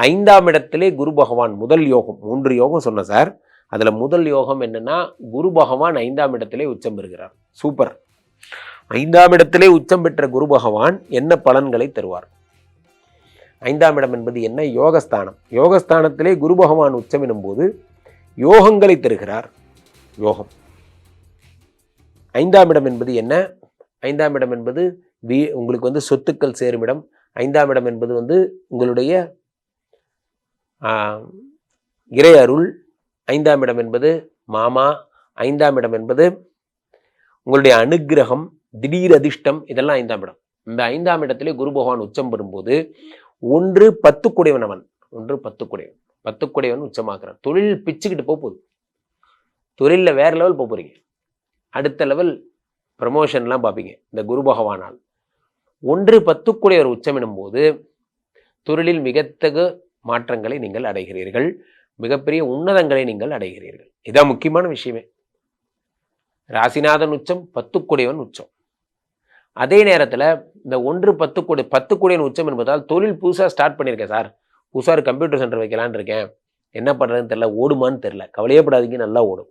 5ஆம் இடத்திலே குரு பகவான் முதல் யோகம், 3 யோகம் சொன்ன சார். அதில் முதல் யோகம் என்னன்னா, குரு பகவான் 5ஆம் இடத்திலே உச்சம் பெறுகிறார். சூப்பர். 5ஆம் இடத்திலே உச்சம் பெற்ற குரு பகவான் என்ன பலன்களை தருவார்? 5ஆம் இடம் என்பது என்ன? யோகஸ்தானம். யோகஸ்தானத்திலே குரு பகவான் உச்சம் எனும்போது யோகங்களை தருகிறார். யோகம். 5ஆம் இடம் என்பது என்ன? 5ஆம் இடம் என்பது உங்களுக்கு சொத்துக்கள் சேரும் இடம். 5ஆம் இடம் என்பது உங்களுடைய இறை அருள். 5ஆம் இடம் என்பது மாமா. 5ஆம் இடம் என்பது உங்களுடைய அனுக்கிரகம், திடீர் அதிர்ஷ்டம், இதெல்லாம் 5ஆம் இடம். இந்த 5ஆம் இடத்திலே குரு பகவான் உச்சம் பெறும்போது 10 குடையவன் அவன். 10 குடையவன். 10 குடையவன் உச்சமாக்குறான். தொழில் பிச்சுக்கிட்டு போகுது. தொழிலில் வேற லெவல் போறீங்க. அடுத்த லெவல் ப்ரமோஷன்லாம் பார்ப்பீங்க இந்த குரு பகவானால். 10 குடையவர் உச்சம் எனும்போது தொழிலில் மிகத்தகு மாற்றங்களை நீங்கள் அடைகிறீர்கள். மிகப்பெரிய உன்னதங்களை நீங்கள் அடைகிறீர்கள். இதான் முக்கியமான விஷயமே. ராசிநாதன் உச்சம், 10 குடையவன் உச்சம். அதே நேரத்தில் இந்த 10 குடையவன் உச்சம் என்பதால் தொழில் புதுசாக ஸ்டார்ட் பண்ணியிருக்கேன் சார், புதுசாக ஒரு கம்ப்யூட்டர் சென்டர் வைக்கலான்னு இருக்கேன், என்ன பண்ணுறதுன்னு தெரியல, ஓடுமான்னு தெரியல. கவலையப்படாதீங்க, நல்லா ஓடும்.